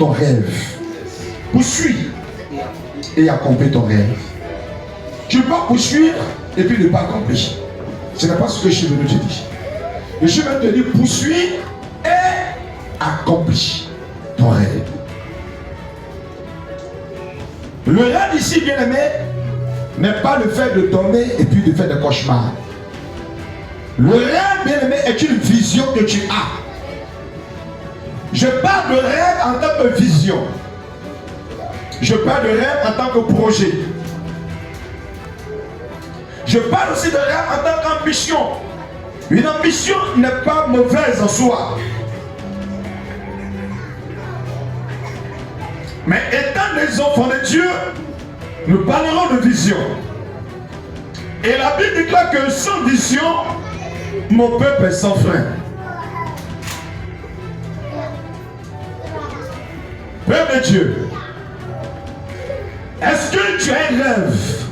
ton rêve. Poursuis et accomplis ton rêve. Tu ne peux pas poursuivre et puis ne pas accomplir. Ce n'est pas ce que je suis venu te dire. Je suis venu te dire poursuis et accomplis ton rêve. Le rêve ici, bien aimé, n'est pas le fait de dormir et puis de faire des cauchemars. Le rêve, bien aimé, est une vision que tu as. Je parle de rêve en tant que vision. Je parle de rêve en tant que projet. Je parle aussi de rêve en tant qu'ambition. Une ambition n'est pas mauvaise en soi. Mais étant des enfants de Dieu, nous parlerons de vision. Et la Bible déclare que sans vision, mon peuple est sans frein. Père de Dieu, est-ce que tu as un rêve?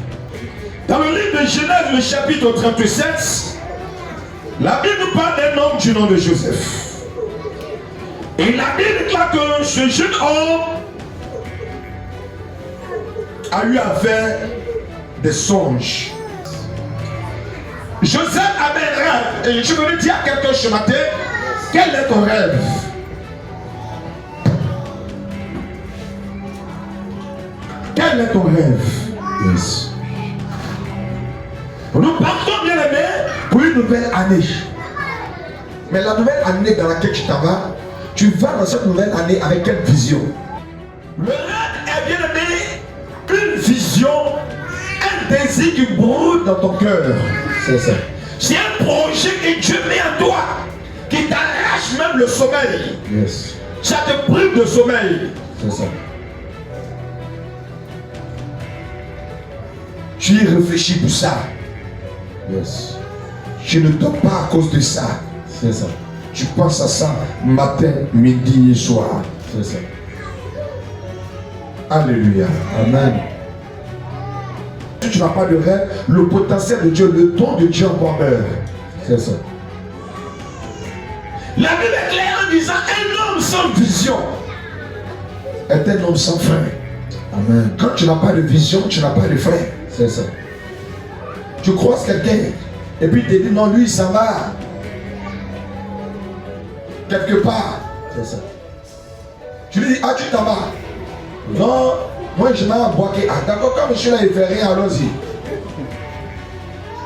Dans le livre de Genèse, le chapitre 37, la Bible parle d'un homme du nom de Joseph. Et la Bible déclare que ce jeune homme a eu à faire des songes. Joseph avait un rêve. Et je veux dire à quelqu'un ce matin, quel est ton rêve? Quel est ton rêve? Yes. Nous partons, bien aimé, pour une nouvelle année. Mais la nouvelle année dans laquelle tu t'en vas, tu vas dans cette nouvelle année avec quelle vision? Le rêve est, bien aimé, une vision, un désir qui brûle dans ton cœur. C'est ça. C'est un projet que Dieu met en toi, qui t'arrache même le sommeil. Yes. Ça te prive de sommeil. C'est ça. Tu y réfléchis pour ça. Yes. Tu ne dors pas à cause de ça. C'est ça. Tu penses à ça matin, midi et soir. C'est ça. Alléluia. Amen. Si tu n'as pas de rêve, le potentiel de Dieu, le don de Dieu encore meurt. C'est ça. La Bible est claire en disant un homme sans vision est un homme sans frein. Amen. Quand tu n'as pas de vision, tu n'as pas de frein. C'est ça. Tu croises quelqu'un et puis tu te dis non, lui il s'en va quelque part. C'est ça. Tu lui dis ah tu t'en vas. Non, moi je m'en vais à Boaké. Ah d'accord, quand je suis là il ne fait rien, allons-y.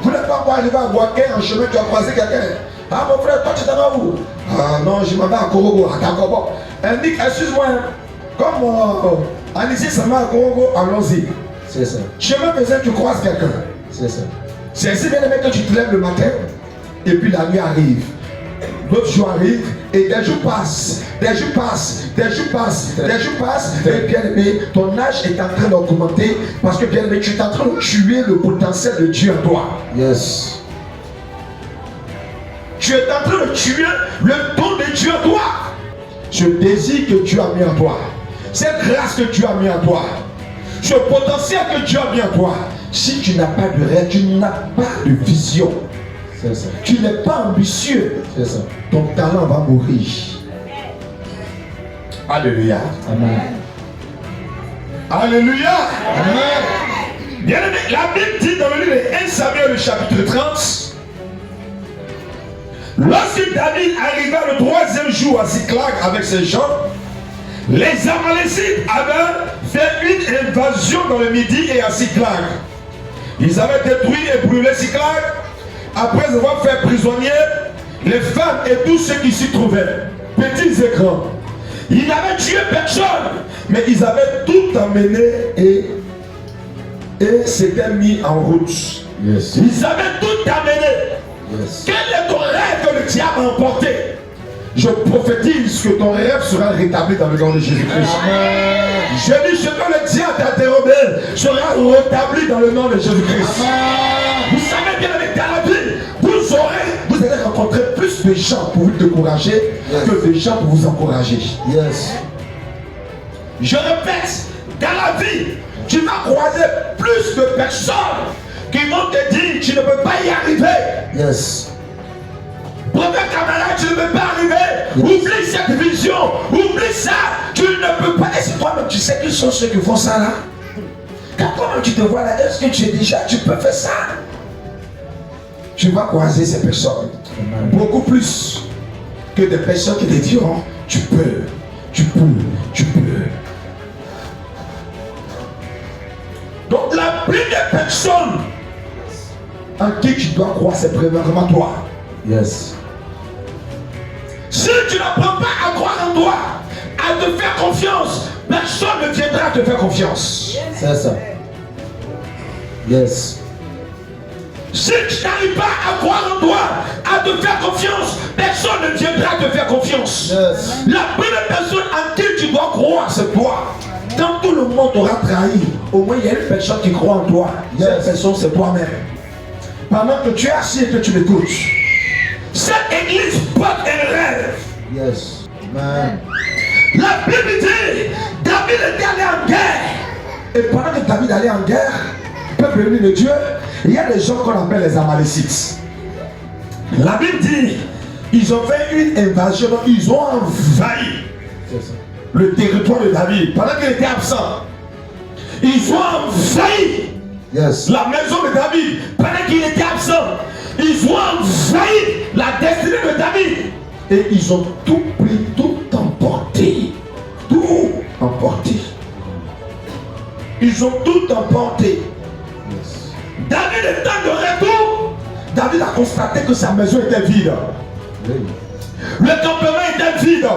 Vous n'êtes pas encore arrivé à Boaké en chemin, tu as croisé quelqu'un. Ah mon frère, toi tu t'en vas où? Ah non, je m'en vais à Korogo. Ah d'accord, bon. Elle dit excuse-moi, comme Anissé s'en va à Korogo, allons-y. C'est ça. Chemin faisant, tu croises quelqu'un. C'est ça. C'est ainsi bien aimé que tu te lèves le matin et puis la nuit arrive. L'autre jour arrive et des jours passent, des jours passent, des jours passent, des jours passent. Et bien aimé, ton âge est en train d'augmenter parce que bien aimé, tu es en train de tuer le potentiel de Dieu en toi. Yes. Tu es en train de tuer le don de Dieu en toi. Ce désir que Dieu a mis en toi, cette grâce que Dieu a mis en toi, ce potentiel que Dieu a mis en toi. Si tu n'as pas de rêve, tu n'as pas de vision. C'est ça. Tu n'es pas ambitieux. C'est ça. Ton talent va mourir. Alléluia. Amen. Alléluia. Amen. Bien aimé, la Bible dit dans le livre de 1 Samuel, le chapitre 30, lorsque David arriva le 3e jour à Ziklag avec ses gens, les Amalécites avaient fait une invasion dans le Midi et à Ziklag. Ils avaient détruit et brûlé Ziklag après avoir fait prisonnier les femmes et tous ceux qui s'y trouvaient, petits et grands. Ils n'avaient tué personne, mais ils avaient tout emmené et s'étaient mis en route. Yes. Ils avaient tout amené. Yes. Quel est ton rêve que le diable a emporté? Je prophétise que ton rêve sera rétabli dans le nom de Jésus-Christ. Je dis ce que le diable t'a dérobé sera rétabli dans le nom de Jésus-Christ. Vous savez bien avec dans la vie, vous allez rencontrer plus de gens pour vous décourager que de gens pour vous encourager. Yes. Je répète, dans la vie, tu vas croiser plus de personnes qui vont te dire tu ne peux pas y arriver. Yes. Premier camarade, tu ne peux pas arriver. Oublie cette vision. Oublie ça. Tu ne peux pas. Est-ce que toi-même tu sais qui sont ceux qui font ça là? Quand toi-même tu te vois là, est-ce que tu peux faire ça? Tu vas croiser ces personnes. Beaucoup plus que des personnes qui te diront tu peux. Donc la première personne en qui tu dois croire, c'est premièrement toi. Yes. Si tu n'apprends pas à croire en toi, à te faire confiance, personne ne viendra te faire confiance. C'est ça. Yes. Si tu n'arrives pas à croire en toi, à te faire confiance, personne ne viendra te faire confiance. Yes. La première personne en qui tu dois croire, c'est toi. Quand tout le monde t'aura trahi, au moins il y a une personne qui croit en toi. Yes. Cette personne, c'est toi-même. Pendant que tu es assis et que tu m'écoutes, cette église porte un rêve. Yes. Amen. La Bible dit, David était allé en guerre. Et pendant que David allait en guerre, peuple ennemi de Dieu, il y a des gens qu'on appelle les Amalécites. La Bible dit, ils ont fait une invasion, ils ont envahi le territoire de David pendant qu'il était absent. Ils ont envahi la maison de David pendant qu'il était absent. Ils ont envahi la destinée de David. Et ils ont tout pris, tout emporté. Tout emporté. Ils ont tout emporté. David étant de retour, David a constaté que sa maison était vide. Le campement était vide.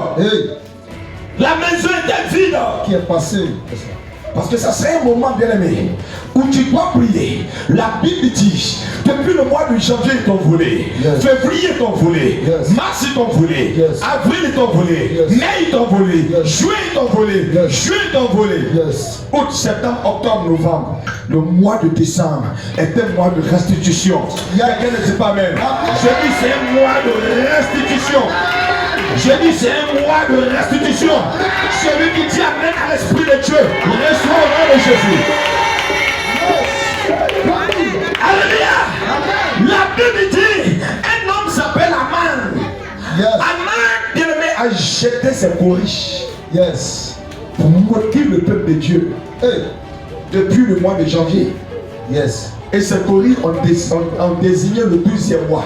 La maison était vide. Qui est passé? Parce que ça serait un moment bien aimé où tu dois prier. La Bible dit, depuis le mois de janvier ils t'ont volé, février ils t'ont volé, mars ils t'ont volé, avril ils t'ont volé, mai ils t'ont volé, juin ils t'ont volé, juillet ils t'ont volé, août, septembre, octobre, novembre. Le mois de décembre est un mois de restitution. Quelqu'un ne dit pas amen. Je dis c'est un mois de restitution. Je dis c'est un mois de restitution. Celui qui dit amen à l'Esprit de Dieu, reçoit au nom de Jésus. Alléluia. La Bible dit, un homme s'appelle Aman. Aman, bien aimé, a jeté ses corriges pour moquer le peuple de Dieu depuis le mois de janvier. Et ses corriges ont désigné le 12e mois.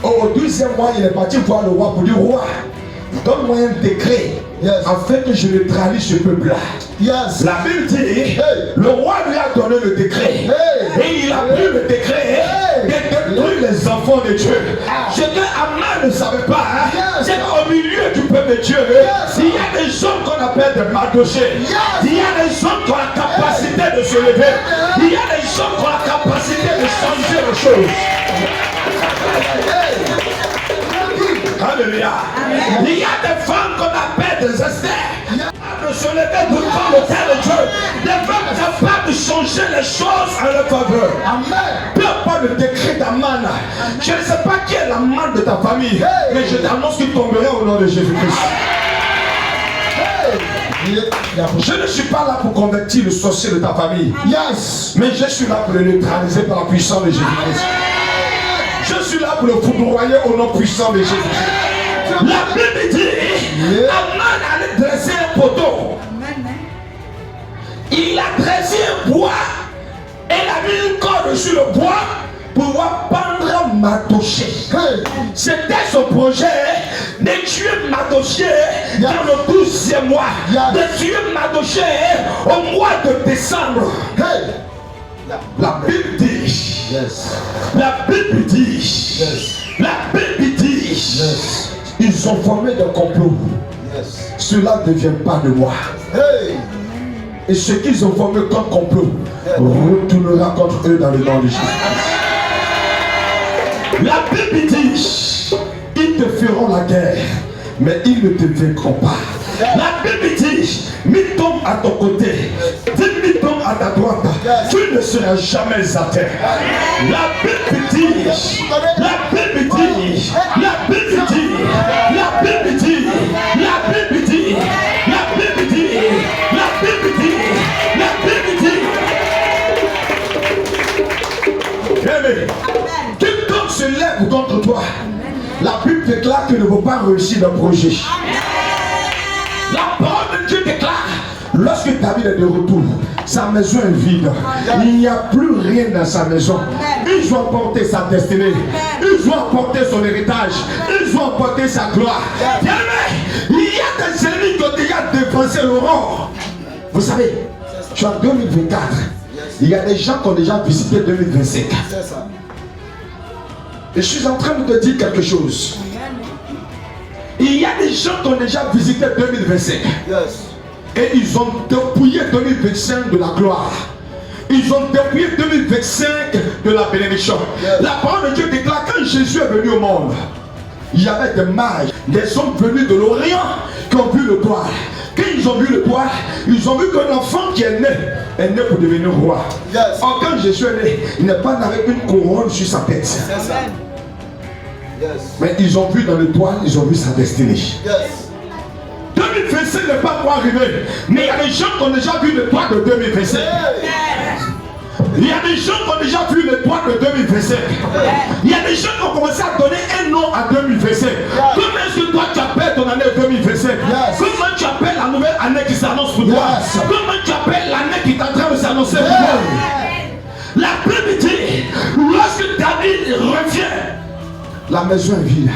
Au 12e mois, il est parti voir le roi pour dire, roi, donne-moi un décret afin que je neutralise ce peuple-là. La Bible dit, le roi lui a donné le décret. Et il a pris le décret de détruire les enfants de Dieu. Ce que Aman ne savait pas, c'est qu'au milieu du peuple de Dieu, il y a des hommes qu'on appelle des mardochés. Il y a des hommes qui ont la capacité de se lever. Il y a des hommes qui ont la capacité de changer les choses. Alléluia. Il y a des femmes qu'on appelle des Esther. De se lever devant le terre de Dieu. Des femmes capables de changer les choses en leur faveur. Peu importe le décret d'Aman. Je ne sais pas qui est l'Aman de ta famille, mais je t'annonce qu'il tomberait au nom de Jésus-Christ. Je ne suis pas là pour convertir le sorcier de ta famille. Mais je suis là pour le neutraliser par la puissance de Jésus-Christ. Je suis là pour le foudroyer au nom puissant de Jésus-Christ. La Bible dit, Aman allait dresser un poteau. Il a dressé un bois et il a mis une corde sur le bois pour pouvoir pendre Mardochée. C'était son projet de tuer Mardochée dans le 12e mois. De tuer Mardochée au mois de décembre. La Bible dit, la Bible dit, la Bible dit, ils ont formé des complots. Cela ne vient pas de moi. Et ce qu'ils ont formé comme complot retournera contre eux dans le nom de Jésus. La Bible dit, ils te feront la guerre, mais ils ne te vaincront pas. La Bible dit, mille tombent à ton côté, 10 000 tombent à ta droite, tu ne seras jamais atteint. La Bible dit, la Bible dit, la Bible dit, la Bible dit, la Bible dit, la Bible dit, la Bible dit, la Bible dit. Quiconque se lève contre toi, La Bible déclare qu'il ne faut pas réussir le projet. La parole de Dieu déclare, lorsque David est de retour, sa maison est vide. Il n'y a plus rien dans sa maison. Ils ont emporté sa destinée. Ils ont emporté son héritage. Ils ont emporté sa gloire. Bien-aimé, il y a des ennemis qui ont déjà défoncé l'aurore. Vous savez, tu es en 2024. Il y a des gens qui ont déjà visité 2025. Et je suis en train de te dire quelque chose. Il y a des gens qui ont déjà visité 2025. Et ils ont dépouillé 2025 de la gloire. Ils ont dépouillé 2025 de la bénédiction. La parole de Dieu déclare quand Jésus est venu au monde, il y avait des mages, des hommes venus de l'Orient qui ont vu le toit. Quand ils ont vu le toit, ils ont vu qu'un enfant qui est né pour devenir roi. Or quand Jésus est né, il n'est pas né avec une couronne sur sa tête. Mais ils ont vu dans le toit, ils ont vu sa destinée. 2025 n'est pas encore arrivé, mais il y a des gens qui ont déjà vu le toit de 2025. Il y a des gens qui ont déjà vu le toit de 2025. Il y a des gens qui ont commencé à donner un nom à 2025. Comment est-ce que toi tu appelles ton année 2025? Comment tu appelles la nouvelle année qui s'annonce pour toi? Comment tu appelles l'année qui est en train de s'annoncer pour toi? La Bible dit, lorsque David revient, la maison est vide.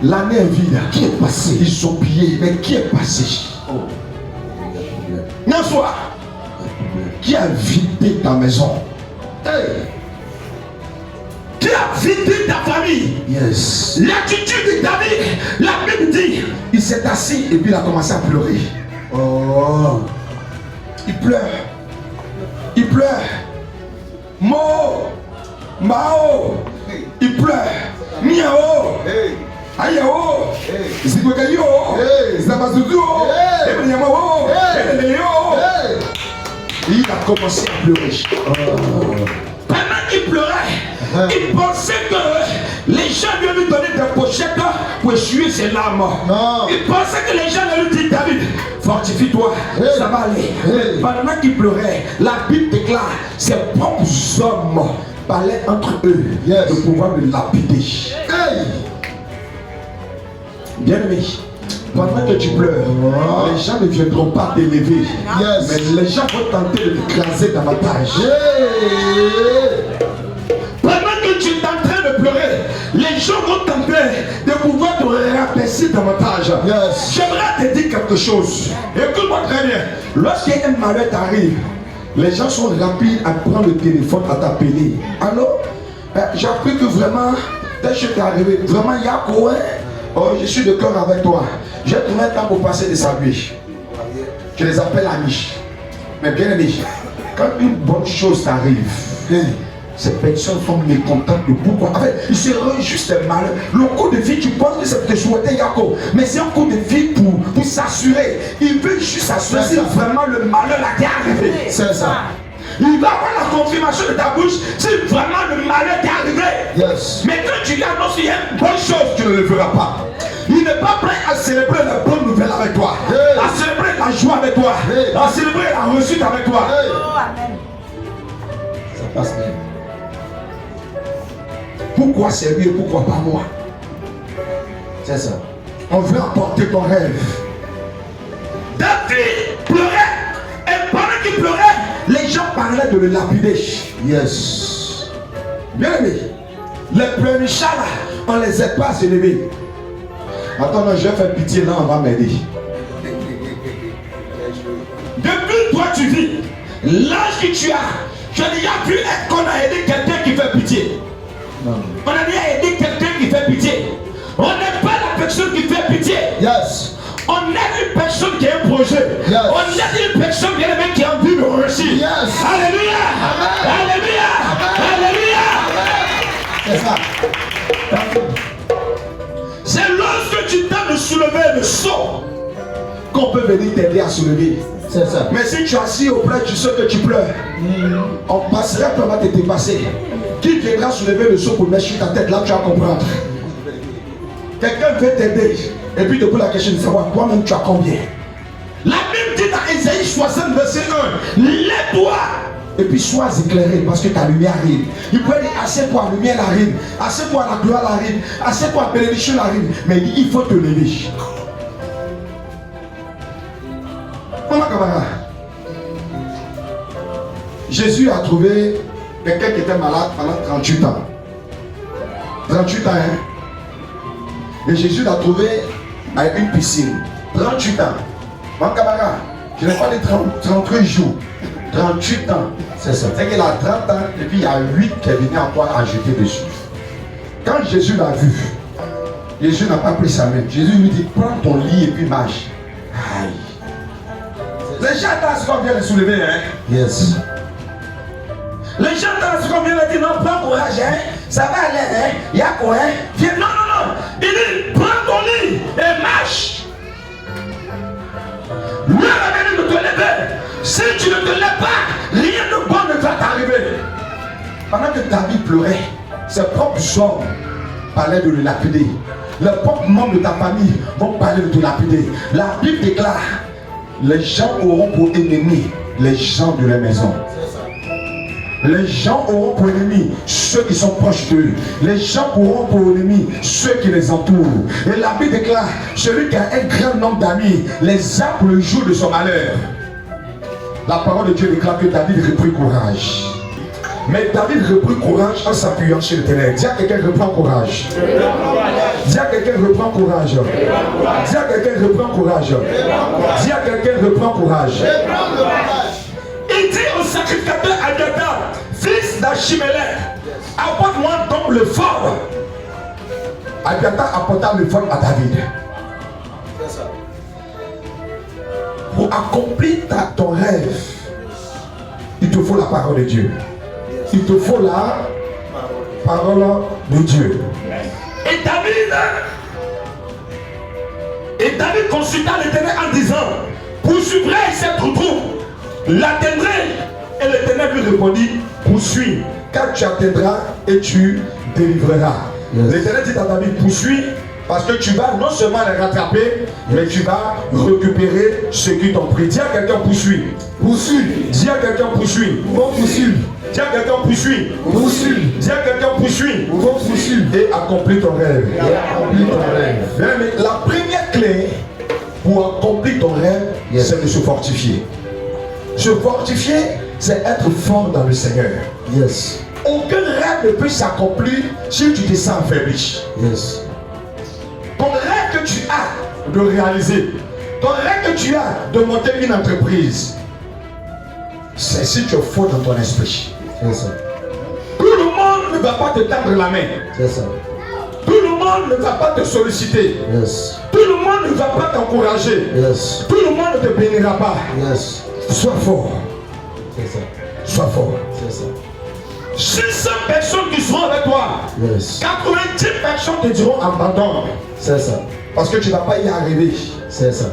L'année est vide. Qui est passé? Ils sont pillés. Mais qui est passé? Non, soit. Qui a vidé ta maison? Qui a vidé ta famille? L'attitude de David, la Bible dit, il s'est assis et puis il a commencé à pleurer. Il pleure. Il pleure. Mao. Il pleure. Miao. Ayao. Zikogayo. Zabazuzo. Ebriamao. Il a commencé à pleurer. Pendant qu'il pleurait, il pensait que les gens lui donner des pochettes pour essuyer ses larmes. Il pensait que les gens lui disaient, David, fortifie-toi, ça va aller. Pendant qu'il pleurait, la Bible déclare, ces propres hommes parlaient entre eux de pouvoir le lapider. Bien-aimé, pendant que tu pleures, les gens ne viendront pas t'élever, mais les gens vont tenter de t'écraser davantage. Pendant que tu es en train de pleurer, les gens vont tenter de pouvoir te rabaisser davantage. J'aimerais te dire quelque chose. Écoute-moi très bien. Lorsqu'un malheur t'arrive, les gens sont rapides à prendre le téléphone, à t'appeler. Alors, j'ai appris que vraiment, dès que je t'ai arrivé, vraiment, il y a quoi? Oh, je suis de cœur avec toi. J'ai trouvé un temps pour passer des saluer. Je les appelle amis. Mais bien aimé, quand une bonne chose t'arrive, ces personnes sont mécontentes de pourquoi. En fait, ils se réjouissent des malheurs. Le coup de vie, tu penses que c'est te souhaiter Yako. Mais c'est un coup de vie pour s'assurer. Il veut juste s'assurer si vraiment le malheur là t'est arrivé. C'est ça. Il va avoir la confirmation de ta bouche si vraiment le malheur t'est arrivé. Mais quand tu lui annonces qu'il y a une bonne chose, tu ne le feras pas. Il n'est pas prêt à célébrer la bonne nouvelle avec toi, à célébrer la joie avec toi, à célébrer la réussite avec toi. Ça passe bien. Pourquoi c'est lui et pourquoi pas moi? C'est ça. On veut apporter ton rêve. David pleurait. Et pendant qu'il pleurait, les gens parlaient de le lapider. Bien aimé, les pleurnichards là, on les aide pas à se lever. Attends, non, je vais faire pitié là, on va m'aider. Depuis toi tu vis, l'âge que tu as, je n'ai déjà vu qu'on a aidé quelqu'un qui fait pitié. On a déjà aidé quelqu'un qui fait pitié. On n'est pas la personne qui fait pitié. On aide une personne qui a un projet. On aide une personne qui a envie de réussir. Alléluia. Alléluia. Alléluia. C'est ça. C'est lorsque tu tentes de soulever le saut qu'on peut venir t'aider à soulever. C'est ça. Mais si tu es assis auprès, tu sais que tu pleures. On passera, on va te dépasser. Qui viendra soulever le saut pour mettre sur ta tête? Là, tu vas comprendre. Quelqu'un veut t'aider. Et puis te pose la question de savoir toi-même tu as combien. La Bible dit dans Ésaïe 60 verset 1, lève-toi Et puis sois éclairé parce que ta lumière arrive. Il peut dire, assieds-toi, la lumière arrive. Assieds-toi, la gloire arrive. Assieds-toi, la bénédiction arrive. Mais il dit, il faut te lever. Maman camarade. Jésus a trouvé quelqu'un qui était malade pendant 38 ans. 38 ans, hein. Et Jésus l'a trouvé à une piscine. 38 ans. Mon camarade, je n'ai pas dit 33 jours. 38 ans. C'est ça. C'est qu'il a 30 ans et puis il y a 8 qui est venu encore ajouter dessus. Quand Jésus l'a vu, Jésus n'a pas pris sa main. Jésus lui dit, prends ton lit et puis marche. Aïe. Les gens dans ce qu'on vient de soulever, hein? Yes. Les gens dans ce qu'on vient de dire, non, prends courage, hein? Ça va aller, hein? Il y a quoi, hein? Viens, non, non, non. Il dit, prends ton lit et marche. L'heure est venue de te lever. Si tu ne te lèves pas, rien de bon ne va t'arriver. Pendant que David pleurait, ses propres hommes parlaient de le lapider. Les propres membres de ta famille vont parler de te lapider. La Bible déclare, les gens auront pour ennemis les gens de la maison. Les gens auront pour ennemis ceux qui sont proches d'eux. Les gens auront pour ennemis ceux qui les entourent. Et la Bible déclare, celui qui a un grand nombre d'amis les a pour le jour de son malheur. La parole de Dieu déclare que David reprit courage. Mais David reprit courage en s'appuyant sur l'Éternel. Dis à quelqu'un, reprends courage. Dis à quelqu'un, reprends courage. Dis à quelqu'un, reprends courage. Dis à quelqu'un, reprends courage. Il dit au sacrificateur Abiathar, fils d'Achimélec, apporte-moi donc le fort. Abiathar apporta le fort à David. Pour accomplir ton rêve, il te faut la parole de Dieu. Il te faut la parole de Dieu. Et David consulta l'Éternel en disant, poursuivrai cette troupe, l'atteindrai. Et l'Éternel lui répondit, poursuis, car tu atteindras et tu délivreras. Yes. L'Éternel dit à David, poursuis, parce que tu vas non seulement les rattraper, mais tu vas récupérer ce qui t'ont pris. Dis à quelqu'un, poursuis. Poursuis. Dis à quelqu'un, poursuis. Poursuis. Dis à quelqu'un, poursuis. Poursuis. Dis à quelqu'un, poursuis. Poursuis. Et accomplis ton rêve. Mais la première clé pour accomplir ton rêve, c'est de se fortifier. Se fortifier, c'est être fort dans le Seigneur. Yes. Aucun rêve ne peut s'accomplir si tu te sens affaibli. Yes. Ton rêve que tu as de réaliser, ton rêve que tu as de monter une entreprise, c'est si tu es fort dans ton esprit. C'est ça. Tout le monde ne va pas te tendre la main. C'est ça. Tout le monde ne va pas te solliciter. Yes. Tout le monde ne va pas t'encourager. Yes. Tout le monde ne te bénira pas. Yes. Sois fort. C'est ça. Sois fort. C'est ça. 600 personnes qui seront avec toi. Yes. 90 personnes te diront abandonne. C'est ça. Parce que tu ne vas pas y arriver. C'est ça.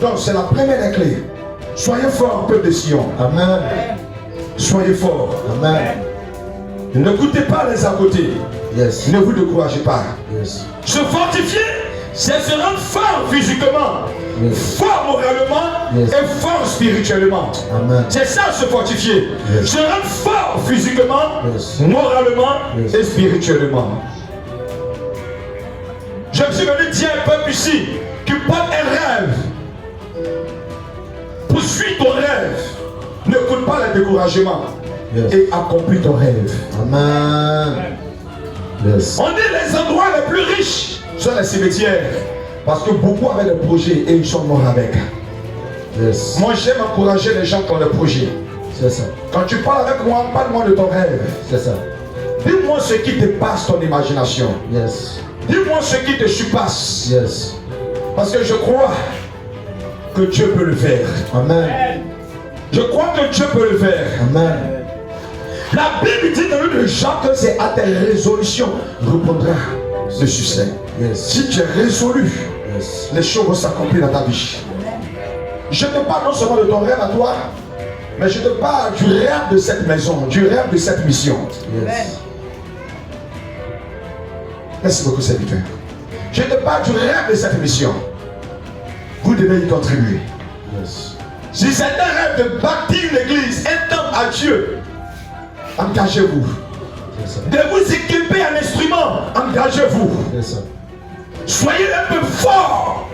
Donc c'est la première clé. Soyez fort, peuple de Sion. Amen. Soyez fort. Amen. N'écoutez pas les à côté. Yes. Ne vous découragez pas. Yes. Se fortifier, c'est se rendre fort physiquement, yes, fort moralement, yes, et fort spirituellement. Amen. C'est ça, se fortifier. Yes. Se rendre fort physiquement, yes, moralement, yes, et spirituellement. Je me suis venu dire un peuple ici qui porte un rêve. Poursuis ton rêve. N'écoute pas les découragements. Yes. Et accomplis ton rêve. Amen. Yes. On dit les endroits les plus riches sont les cimetières. Parce que beaucoup avaient des projets et ils sont morts avec. Yes. Moi j'aime encourager les gens qui ont des projets. C'est ça. Quand tu parles avec moi, parle-moi de ton rêve. C'est ça. Dis-moi ce qui te passe ton imagination. Yes. Dis-moi ce qui te surpasse. Yes. Parce que je crois que Dieu peut le faire. Amen. Je crois que Dieu peut le faire. Amen. La Bible dit dans le livre de Jean que c'est à tes résolutions répondra le succès. Yes. Si tu es résolu, yes, les choses vont s'accomplir dans ta vie. Je te parle non seulement de ton rêve à toi, mais je te parle du rêve de cette maison, du rêve de cette mission. Yes. Merci beaucoup, serviteur. Je te parle du rêve de cette mission. Vous devez y contribuer. Yes. Si c'est un rêve de bâtir l'église, un temple à Dieu, engagez-vous. De vous équiper un instrument, engagez-vous. Soyez un peu fort.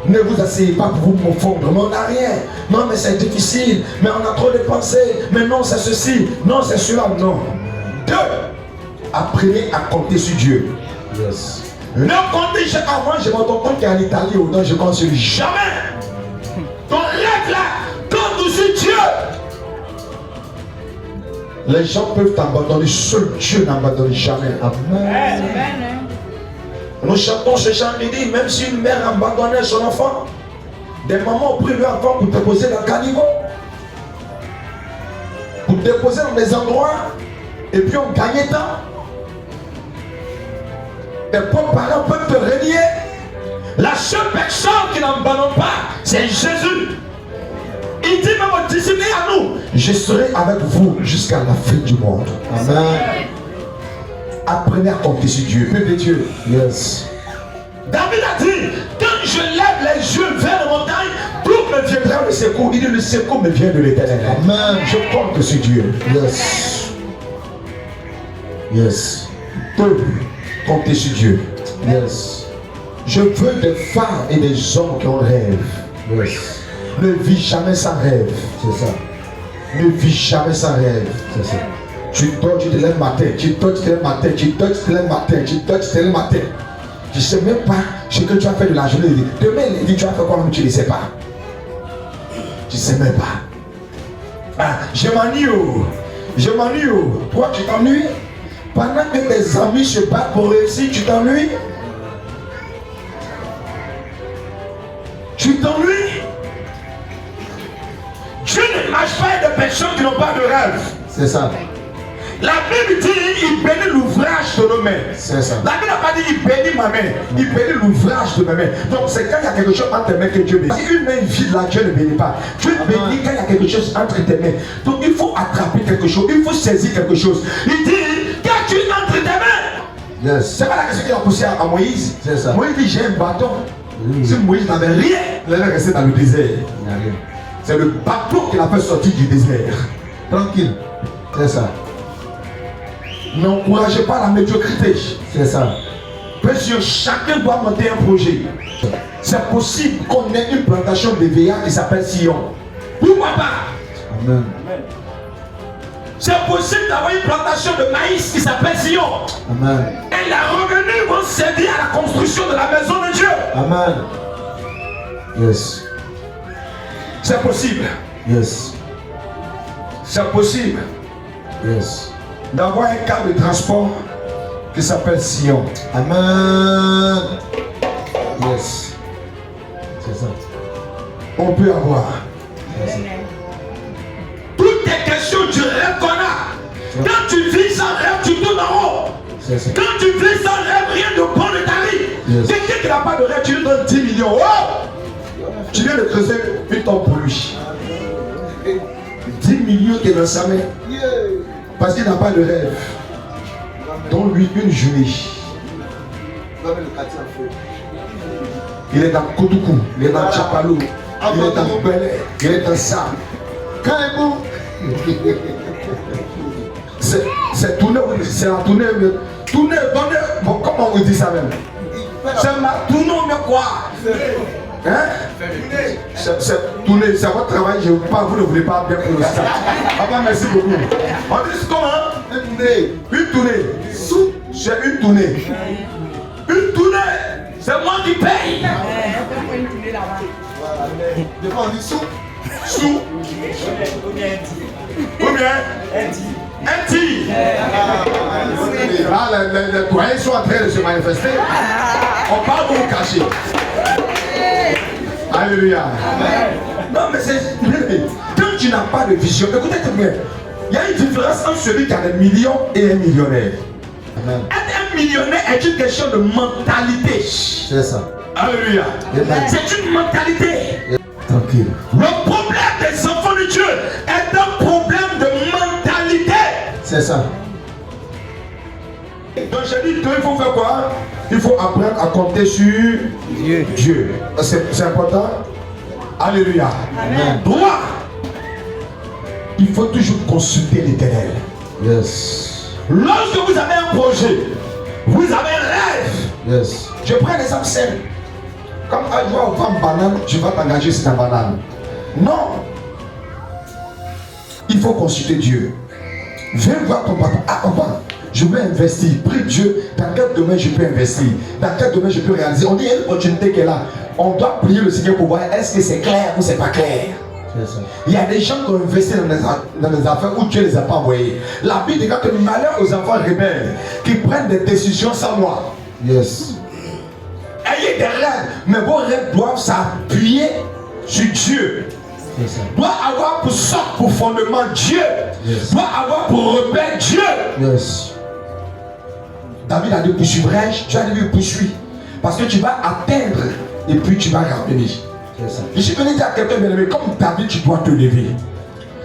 Ne vous asseyez pas pour vous confondre. Mais on n'a rien. Non, mais c'est difficile. Mais on a trop de pensées. Mais non, c'est ceci. Non, c'est cela. Non. 2. Apprenez à compter sur Dieu. Ne comptez jamais. Moi, j'ai mon tonton qui est en Italie. Non, je compte sur lui. Jamais. Ton rêve là, compte sur Dieu. Les gens peuvent t'abandonner. Seul Dieu n'abandonne jamais. Amen. Nous chantons ce chant qui dit, même si une mère abandonnait son enfant, des mamans ont pris leur enfant pour déposer dans le caniveau, pour déposer dans des endroits, et puis on gagnait temps. Les pauvres parents peuvent te renier. La seule personne qui n'abandonne pas, c'est Jésus. Il dit même aux disciples à nous, je serai avec vous jusqu'à la fin du monde. Amen. Apprenez à compter sur Dieu. Peuple de Dieu. Yes. David a dit, quand je lève les yeux vers la montagne, d'où me viendra le secours? Il dit, le secours me vient de l'Éternel. Amen. Je compte sur Dieu. Yes. Yes. 2. Comptez sur Dieu. Yes. Je veux des femmes et des hommes qui ont rêve. Yes. Ne vis jamais sans rêve. C'est ça. Ne vis jamais sans rêve. C'est ça. Tu dors, tu te lèves matin, tu dors, tu te lèves matin, tu dors, tu te lèves matin, tu dors, tu te lèves matin. Tu ne sais même pas ce que tu as fait de la journée. Demain, tu as fait quoi, mais tu ne sais pas. Tu ne sais même pas. Ah, je m'ennuie. Je m'ennuie. Toi, tu t'ennuies. Pendant que tes amis se battent pour réussir, tu t'ennuies. Tu t'ennuies. Dieu ne marche pas avec des personnes qui n'ont pas de rêve. C'est ça. La Bible dit il bénit l'ouvrage de nos mains. C'est ça. La Bible n'a pas dit il bénit ma main, il bénit l'ouvrage de mes mains. Donc c'est quand il y a quelque chose entre tes mains que Dieu bénit. Si une main vide là, Dieu ne bénit pas. Dieu bénit quand il y a quelque chose entre tes mains. Donc il faut attraper quelque chose, il faut saisir quelque chose. Il dit quand tu entre tes mains. Yes. C'est pas la question qu'il a poussé à Moïse. C'est ça. Moïse dit j'ai un bâton. Si Moïse n'avait rien, il allait rester dans le désert. C'est le bateau qui l'a fait sortir du désert. Tranquille. C'est ça. N'encouragez pas la médiocrité. C'est ça. Parce que chacun doit monter un projet. C'est possible qu'on ait une plantation de VA qui s'appelle Sion. Pourquoi pas? Amen. C'est possible d'avoir une plantation de maïs qui s'appelle Sion. Amen. Et les revenus vont servir à la construction de la maison de Dieu. Amen. Yes. C'est possible. Yes. C'est possible. Yes. D'avoir un cas de transport qui s'appelle Sion. Amen. Yes. C'est ça. On peut avoir. Toutes les questions du rêve qu'on a. Quand tu vis sans rêve, tu tournes en haut. Quand tu vis sans rêve, rien de bon ne t'arrive. Yes. Quelqu'un qui n'a pas de rêve, tu lui donnes 10 millions. Oh! Tu viens de creuser une tombe pour lui. 10 millions qui est dans sa main. Parce qu'il n'a pas de rêve. Donne-lui une journée. Il est dans Kotoukou, il est dans Tchapalou, il est dans Belé, il est dans Sam. Kaibou. C'est tourné, c'est la tournée. Tournée, bon, comment on dit ça même? C'est ma tournée, mais quoi? Hein? C'est tourner, c'est votre travail, je pas, vous ne voulez pas bien pour le stade. Papa, merci beaucoup. On dit comment? Une tournée. Une tournée. C'est une tournée. Une tournée. C'est moi qui paye. Une tournée là-bas. Devant on dit sous. Sous. Ou bien Un tir. Ah, les doyens sont en train de se manifester. On parle pour vous cacher. Alléluia. Non, mais c'est. Quand tu n'as pas de vision, écoutez bien. Il y a une différence entre celui qui a des millions et un millionnaire. Amen. Être un millionnaire est une question de mentalité. C'est ça. Alléluia. C'est une mentalité. Tranquille. Le problème des enfants de Dieu est un problème de mentalité. C'est ça. Donc j'ai dit qu'il faut faire quoi? Il faut apprendre à compter sur Dieu. C'est important. Alléluia. Amen. 3. Il faut toujours consulter l'Éternel. Yes. Lorsque vous avez un projet, vous avez un rêve. Yes. Je prends l'exemple simple. Comme un jour, on vend une banane, tu vas t'engager sur ta banane. Non. Il faut consulter Dieu. Viens voir ton papa. Ah, papa, je veux investir. Prie Dieu. Dans quel domaine je peux investir? Dans quel domaine je peux réaliser? On dit il y a une opportunité qui est là. On doit prier le Seigneur pour voir est-ce que c'est clair ou c'est pas clair. Il y a des gens qui ont investi dans des affaires où Dieu ne les a pas envoyés. La Bible dit que malheur aux enfants rebelles qui prennent des décisions sans moi. Yes. Ayez des rêves, mais vos rêves doivent s'appuyer sur Dieu. Doit avoir pour socle, pour fondement Dieu. Yes. Doit avoir pour repère Dieu. Yes. David a dit poursuivrai-je? Tu as dit poursuis. Parce que tu vas atteindre et puis tu vas revenir. Je suis venu dire à quelqu'un bien-aimé, comme David, tu dois te lever.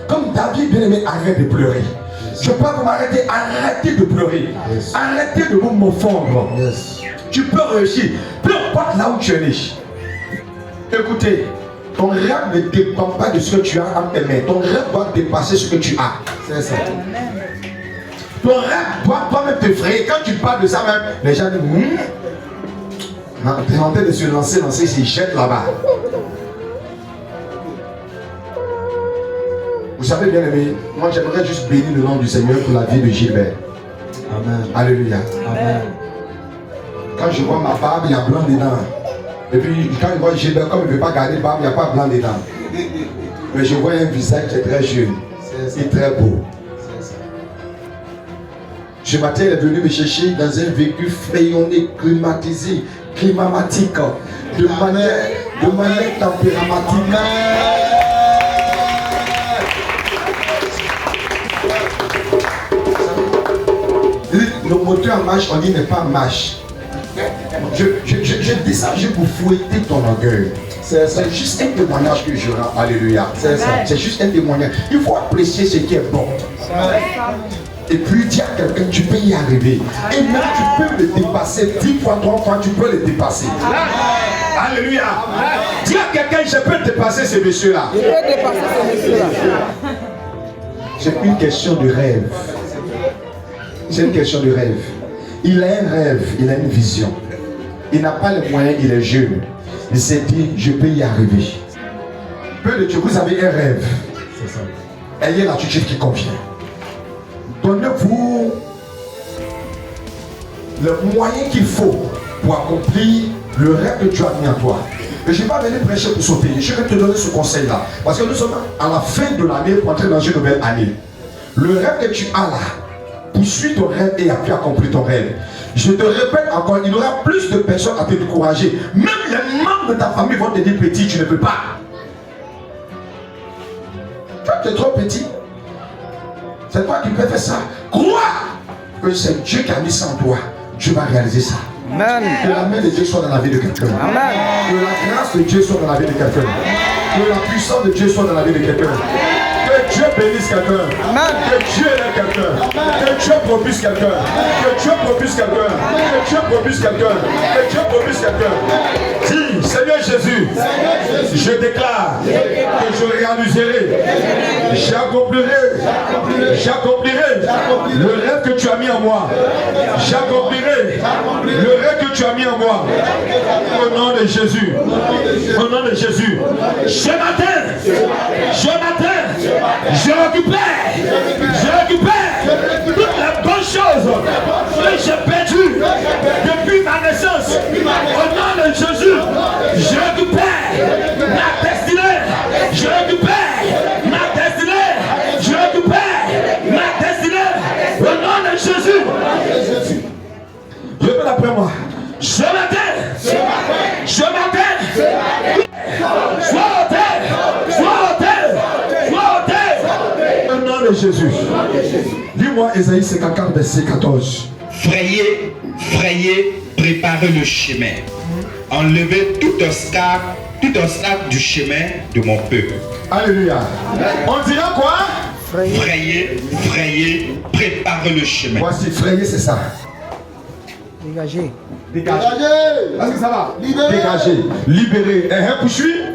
Comme David, bien-aimé, arrête de pleurer. Yes. Je peux vous m'arrêter, arrêtez de pleurer. Yes. Arrêtez de vous morfondre. Yes. Tu peux réussir, peu importe là où tu es né. Écoutez, ton rêve ne dépend pas de ce que tu as en tes mains. Ton rêve doit dépasser ce que tu as. C'est ça. Ton rêve doit pas même t'effrayer. Quand tu parles de ça même, les gens disent tu es en train de se lancer, ils jettent là-bas. Vous savez bien aimé, moi j'aimerais juste bénir le nom du Seigneur pour la vie de Gilbert. Amen. Alléluia. Amen. Quand je vois ma barbe, il y a blanc dedans. Et puis quand je vois Gilbert, comme il ne veut pas garder barbe, il n'y a pas blanc dedans. Mais je vois un visage qui est très jeune et très beau. Ce matin, il est venu me chercher dans un véhicule frayonné, climatisé, climatique, de manière tempéramatique. Le moteur en marche, on dit n'est pas en marche. Je dis ça juste pour fouetter ton orgueil. C'est juste un témoignage que je rends. Alléluia. C'est juste un témoignage. Il faut apprécier ce qui est bon. Et puis dire à quelqu'un, tu peux y arriver. Et même tu peux le dépasser 10 fois, 3 fois, tu peux le dépasser. Alléluia. Dis à quelqu'un, je peux dépasser ce monsieur-là. Je peux dépasser ce monsieur-là. C'est une question de rêve. C'est une question de rêve. Il a un rêve, il a une vision. Il n'a pas les moyens, il est jeune. Il s'est dit, je peux y arriver. Peu de Dieu, vous avez un rêve. C'est ça. Ayez l'attitude qui convient. Donnez-vous le moyen qu'il faut pour accomplir le rêve que Dieu a mis en toi. Et je ne vais pas venir prêcher pour sauter. Je vais te donner ce conseil-là. Parce que nous sommes à la fin de l'année pour entrer dans une nouvelle année. Le rêve que tu as là, poursuis ton rêve et appuie à accomplir ton rêve. Je te répète encore, il y aura plus de personnes à te décourager. Même les membres de ta famille vont te dire petit, tu ne peux pas. Toi, tu es trop petit. C'est toi qui peux faire ça. Crois que c'est Dieu qui a mis ça en toi. Dieu va réaliser ça. Amen. Que la main de Dieu soit dans la vie de quelqu'un. Amen. Que la grâce de Dieu soit dans la vie de quelqu'un. Que la puissance de Dieu soit dans la vie de quelqu'un. Que Dieu bénisse quelqu'un. Que Dieu aide quelqu'un. Que Dieu propulse quelqu'un. Que Dieu propulse quelqu'un. Que Dieu propulse quelqu'un. Que Dieu propulse quelqu'un. Dis, Seigneur Jésus, je déclare que je réaliserai, j'accomplirai le rêve que tu as mis en moi. J'accomplirai le rêve que tu as mis en moi. Au nom de Jésus. Au nom de Jésus. Ce matin, je récupère toutes les bonnes choses que j'ai perdues depuis ma naissance. Au nom de Jésus, je récupère ma destinée. Je récupère ma destinée. Je récupère ma destinée. Au nom de Jésus. Je veux après moi. Ce matin. Sois au terre. Au nom de Jésus. Dis-moi Ésaïe 54, verset 14. Frayez, préparez le chemin. Enlevez tout obstacle du chemin de mon peuple. Alléluia. On dira quoi? Frayez, préparez le chemin. Voici, frayer, c'est ça. Dégagez. Dégager. Est-ce que ça va? Dégager. Libérer. Poursuivre.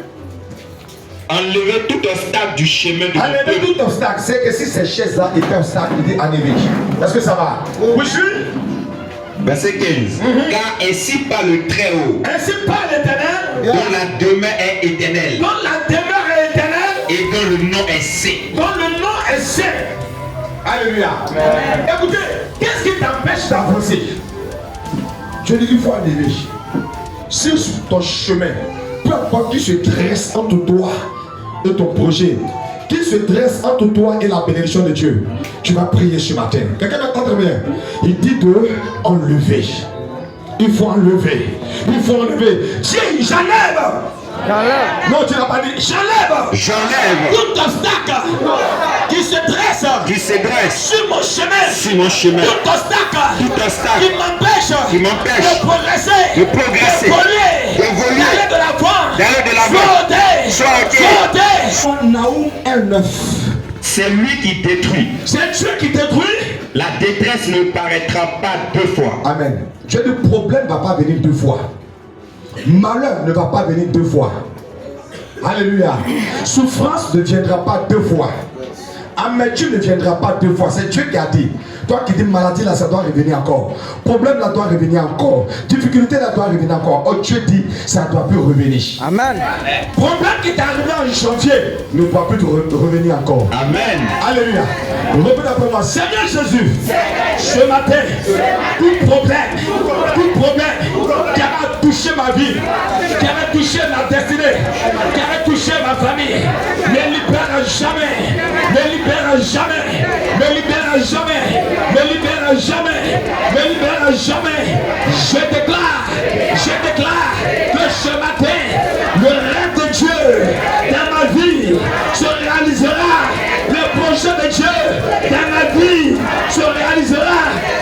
Enlevez tout obstacle du chemin de mon Enlevez peuple. tout obstacle. C'est que si ces chaises-là étaient obstacles, il dit enlever. Est-ce que ça va? Oui, je suis. Verset 15. Car ainsi par le Très-Haut, Ainsi par l'Éternel, dont la demeure est éternelle, dont la demeure est éternelle, et dont le nom est saint. dont le nom est saint. Alléluia. Écoutez, qu'est-ce qui t'empêche d'avancer? Je dis qu'il faut enlever. Si sur ton chemin, peu importe qui se dresse entre toi et ton projet, qui se dresse entre toi et la bénédiction de Dieu, tu vas prier ce matin. Quelqu'un m'entend bien? Il dit de enlever. Il faut enlever. Il faut enlever. Dis, j'enlève. Non, tu n'as pas dit, j'enlève. J'enlève Tout obstacle qui se dresse sur mon chemin. sur mon chemin Tout obstacle tout obstacle qui qui m'empêche m'empêche de progresser, de progresser, d'évoluer, d'aller de l'avant, d'aller de l'avant. sauter. Naoum 1:9. C'est lui qui détruit. C'est Dieu qui détruit. La détresse ne paraîtra pas deux fois. Amen. Dieu, le problème ne va pas venir deux fois. Malheur ne va pas venir deux fois. Alléluia. Souffrance ne viendra pas deux fois. Amertume ne viendra pas deux fois. C'est Dieu qui a dit. Toi qui dis maladie là, ça doit revenir encore. Problème là doit revenir encore. Difficulté là doit revenir encore. Oh, Dieu dit, ça doit plus revenir. Amen. Problème qui t'est arrivé en janvier ne doit plus revenir encore. Amen. Alléluia. Répète après moi. Seigneur Jésus, ce matin, tout problème qui a touché ma vie, qui a touché ma destinée, qui a touché ma famille, ne libère jamais, ne libère jamais, ne libère jamais, ne libère jamais, ne libère jamais. Je déclare que ce matin, le rêve de Dieu dans ma vie se réalisera. Le projet de Dieu dans ma vie se réalisera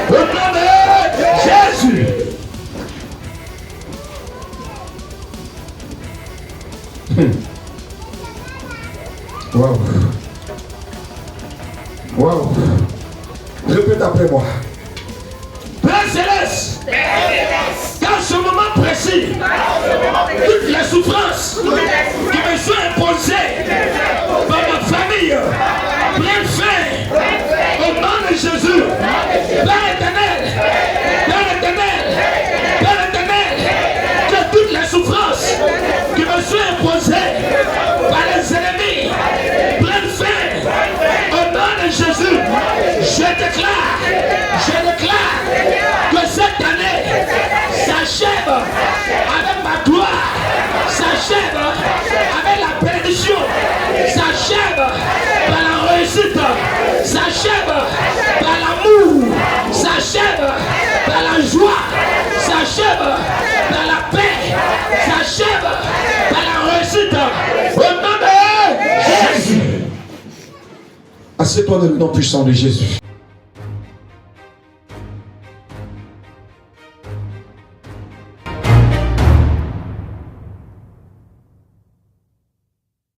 au nom de Jésus. Wow. Wow. Répète après moi. Père Céleste, dans ce moment précis, toutes les souffrances qui me sont imposées par ma famille prennent fin au nom de Jésus. Père éternel, que toutes les souffrances qui me sont imposées par les ennemis prennent fin au nom de Jésus. Je déclare que cette année s'achève avec ma gloire, s'achève avec la bénédiction, s'achève par la réussite, s'achève par l'amour, s'achève par la joie, s'achève par la paix, s'achève par la réussite. Au nom de Jésus. Assieds-toi dans le nom puissant de Jésus.